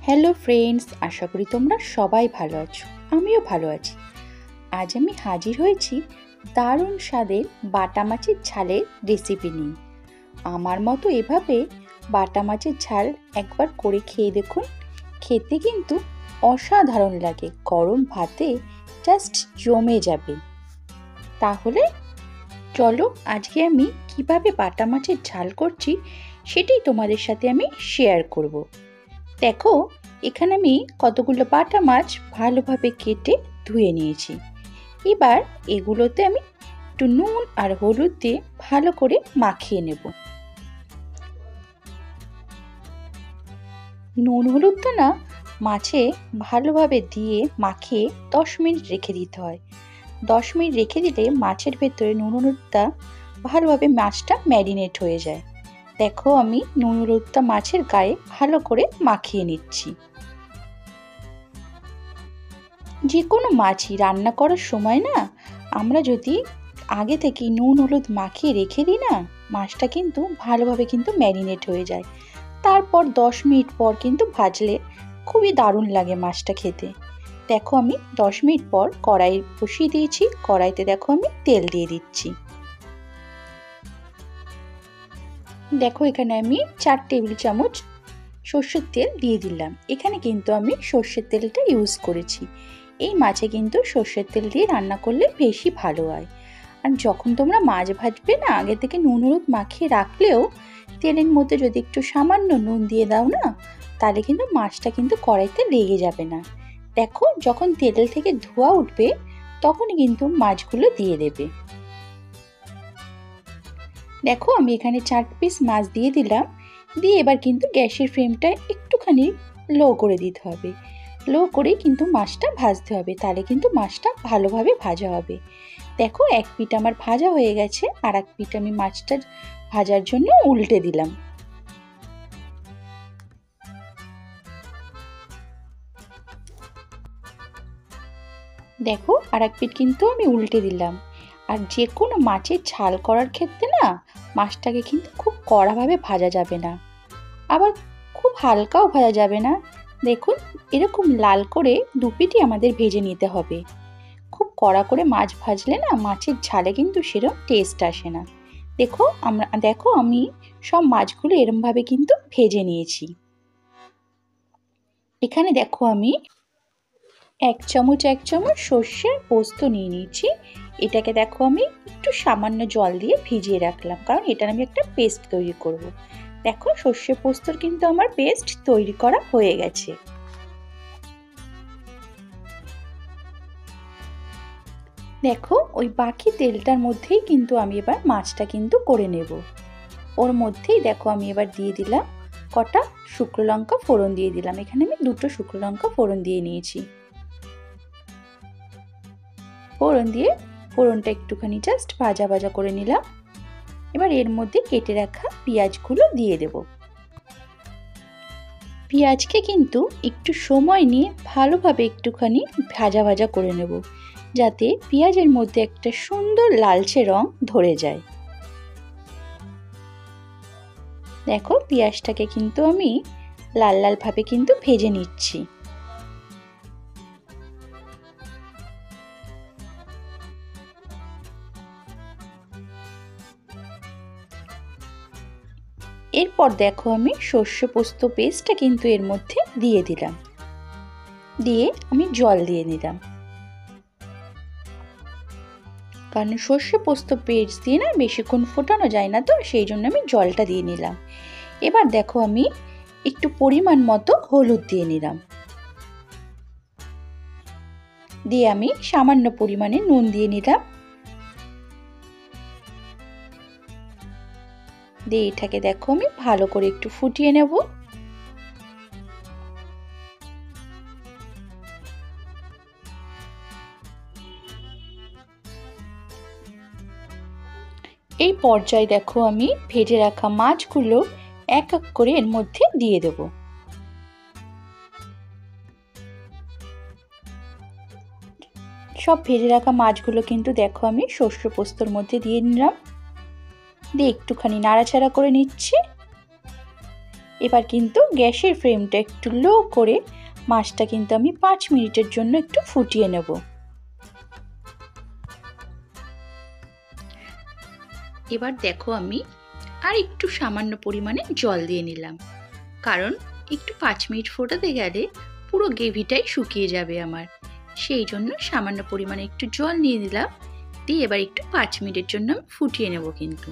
Hello friends, আশা করি তোমরা সবাই ভালো আছো। আমিও ভালো আছি। আজ আমি হাজির হয়েছি দারুণ স্বাদের বাটা মাছের ঝালের রেসিপি নিয়ে। আমার মতো এভাবে বাটা মাছের ঝাল একবার করে খেয়ে দেখুন। খেতে কিন্তু অসাধারণ লাগে, গরম ভাতে জাস্ট জমে যাবে। তাহলে চলো আজকে আমি কিভাবে বাটা মাছের ঝাল করছি সেটাই তোমাদের সাথে আমি শেয়ার করব। দেখো, এখানে আমি কতগুলো বাটা মাছ ভালোভাবে কেটে ধুয়ে নিয়েছি। এবার এগুলোতে আমি একটু নুন আর হলুদ দিয়ে ভালো করে মাখিয়ে নেব। নুন হলুদটা না মাছে ভালোভাবে দিয়ে মাখিয়ে 10 মিনিট রেখে দিতে হয়। 10 মিনিট রেখে দিলে মাছের ভেতরে নুন হলুদটা ভালোভাবে মাছটা ম্যারিনেট হয়ে যায়। দেখো, আমি নুন হলুদটা মাছের গায়ে ভালো করে মাখিয়ে নিচ্ছি। যে কোনো মাছই রান্না করার সময় না আমরা যদি আগে থেকে নুন হলুদ মাখিয়ে রেখে দিই না, মাছটা কিন্তু ভালোভাবে কিন্তু ম্যারিনেট হয়ে যায়। তারপর 10 মিনিট পর কিন্তু ভাজলে খুবই দারুণ লাগে মাছটা খেতে। দেখো, আমি 10 মিনিট পর কড়াই বসিয়ে দিয়েছি। কড়াইতে দেখো আমি তেল দিয়ে দিচ্ছি। দেখো, এখানে আমি 4 টেবিল চামচ সর্ষের তেল দিয়ে দিলাম। এখানে কিন্তু আমি সর্ষের তেলটা ইউজ করেছি। এই মাছে কিন্তু সর্ষের তেল দিয়ে রান্না করলে বেশি ভালো হয়। আর যখন তোমরা মাছ ভাজবে না, আগে থেকে নুন হলুদ মাখিয়ে রাখলেও তেলের মধ্যে যদি একটু সামান্য নুন দিয়ে দাও না, তাহলে কিন্তু মাছটা কিন্তু কড়াইতে লেগে যাবে না। দেখো, যখন তেল থেকে ধোঁয়া উঠবে তখনই কিন্তু মাছগুলো দিয়ে দেবে। দেখো, আমি এখানে 4 পিস মাছ দিয়ে দিলাম। দিয়ে এবার কিন্তু গ্যাসের ফ্লেমটা একটুখানি লো করে দিতে হবে। লো করে কিন্তু মাছটা ভাজতে হবে, তাহলে কিন্তু মাছটা ভালোভাবে ভাজা হবে। দেখো, এক পিঠ আমার ভাজা হয়ে গেছে, আর এক পিঠ আমি মাছটা ভাজার জন্য উল্টে দিলাম। দেখো, আর এক পিঠ কিন্তু আমি উল্টে দিলাম। আর যে কোনো মাছের ঝাল করার ক্ষেত্রে না মাছটাকে কিন্তু খুব কড়াভাবে ভাজা যাবে না, আবার খুব হালকাও ভাজা যাবে না। দেখুন, এরকম লাল করে দুপিটি আমাদের ভেজে নিতে হবে। খুব কড়া করে মাছ ভাজলে না মাছের ঝালে কিন্তু সেরকম টেস্ট আসে না। দেখো আমি সব মাছগুলো এরমভাবে কিন্তু ভেজে নিয়েছি। এখানে দেখো আমি 1 চামচ সর্ষের পোস্ত নিয়ে নিয়েছি। এটাকে দেখো আমি একটু সামান্য জল দিয়ে ভিজিয়ে রাখলাম, কারণ এটার আমি একটা পেস্ট তৈরি করব। দেখো, সর্ষে পোস্তর কিন্তু আমার পেস্ট তৈরি করা হয়ে গেছে। দেখো, ওই বাকি তেলটার মধ্যেই কিন্তু আমি এবার মাছটা কিন্তু করে নেব। ওর মধ্যেই দেখো আমি এবার দিয়ে দিলাম কটা শুকনো লঙ্কা ফোড়ন দিয়ে দিলাম। এখানে আমি 2টো শুকনো লঙ্কা ফোড়ন দিয়ে নিয়েছি। ফোড়নটা একটুখানি জাস্ট ভাজা ভাজা করে নিলাম। এবার এর মধ্যে কেটে রাখা পেঁয়াজগুলো দিয়ে দেব। পেঁয়াজকে কিন্তু একটু সময় নিয়ে ভালোভাবে একটুখানি ভাজা ভাজা করে নেব, যাতে পেঁয়াজের মধ্যে একটা সুন্দর লালচে রং ধরে যায়। দেখো, পেঁয়াজটাকে কিন্তু আমি লাল লাল ভাবে কিন্তু ভেজে নিচ্ছি। এরপর দেখো আমি সর্ষে পোস্ত পেস্টটা কিন্তু এর মধ্যে দিয়ে দিলাম। দিয়ে আমি জল দিয়ে দিলাম, কারণ সর্ষে পোস্ত পেস্ট দিয়ে না বেশিক্ষণ ফোটানো যায় না, তো সেই জন্য আমি জলটা দিয়ে নিলাম। এবার দেখো আমি একটু পরিমাণ মতো হলুদ দিয়ে নিলাম। দিয়ে আমি সামান্য পরিমাণে নুন দিয়ে নিলাম। দিয়ে এটাকে দেখো আমি ভালো করে একটু ফুটিয়ে নেব। এই পর্যায়ে দেখো আমি ভেজে রাখা মাছগুলো এক এক করে এর মধ্যে দিয়ে দেব। সব ভেজে রাখা মাছগুলো কিন্তু দেখো আমি সর্ষে পোস্তর মধ্যে দিয়ে নিলাম। দিয়ে একটুখানি নাড়াচাড়া করে নিচ্ছি। এবার কিন্তু গ্যাসের ফ্লেমটা একটু লো করে মাছটা কিন্তু আমি 5 মিনিটের জন্য একটু ফুটিয়ে নেব। এবার দেখো আমি আর একটু সামান্য পরিমাণে জল দিয়ে নিলাম, কারণ একটু 5 মিনিট ফোটাতে গেলে পুরো গ্রেভিটাই শুকিয়ে যাবে আমার। সেই জন্য সামান্য পরিমাণে একটু জল নিয়ে নিলাম, দিয়ে এবার একটু 5 মিনিটের জন্য আমি ফুটিয়ে নেব। কিন্তু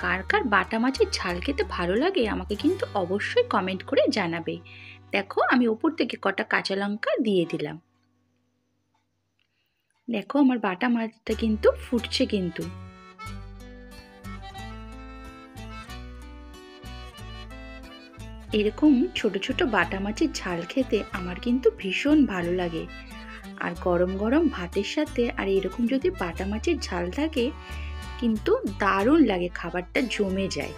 কার কার বাটা মাছের ঝাল খেতে ভালো লাগে আমাকে কিন্তু অবশ্যই কমেন্ট করে জানাবে। দেখো আমি উপর থেকে কটা কাঁচা লঙ্কা দিয়ে দিলাম। দেখো আমার বাটা মাছটা কিন্তু ফুটছে। কিন্তু এরকম ছোট ছোট বাটা মাছের ঝাল খেতে আমার কিন্তু ভীষণ ভালো লাগে। আর গরম গরম ভাতের সাথে আর এরকম যদি বাটা মাছের ঝাল থাকে কিন্তু দারুণ লাগে, খাবারটা জমে যায়।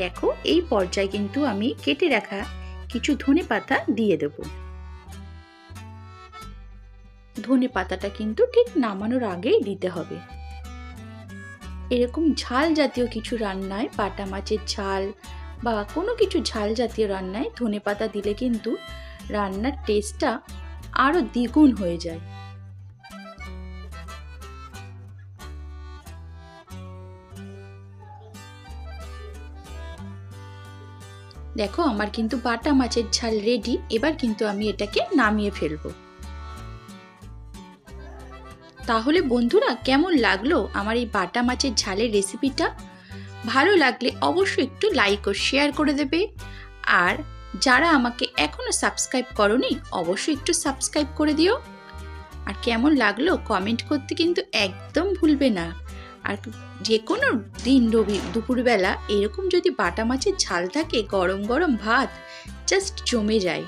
দেখো এই পর্যায়ে কিন্তু আমি কেটে রাখা কিছু ধনেপাতা দিয়ে দেব। ধনেপাতাটা কিন্তু ঠিক নামানোর আগেই দিতে হবে। এরকম ঝাল জাতীয় কিছু রান্নায়, বাটা মাছের ঝাল বা কোনো কিছু ঝাল জাতীয় রান্নায় ধনেপাতা দিলে কিন্তু রান্নার টেস্টটা আরো দ্বিগুণ হয়ে যায়। দেখো আমার কিন্তু বাটা মাছের ঝাল রেডি। এবার কিন্তু আমি এটাকে নামিয়ে ফেলবো। তাহলে বন্ধুরা, কেমন লাগলো আমার এই বাটা মাছের ঝালের রেসিপিটা? ভালো লাগলে অবশ্যই একটু লাইক ও শেয়ার করে দেবে। আর যারা আমাকে এখনো সাবস্ক্রাইব করোনি অবশ্যই একটু সাবস্ক্রাইব করে দিও। আর কেমন লাগলো কমেন্ট করতে কিন্তু একদম ভুলবে না। আর যে কোনো দিন দুপুরবেলা এরকম যদি বাটা মাছের ঝাল থাকে, গরম গরম ভাত জাস্ট জমে যায়।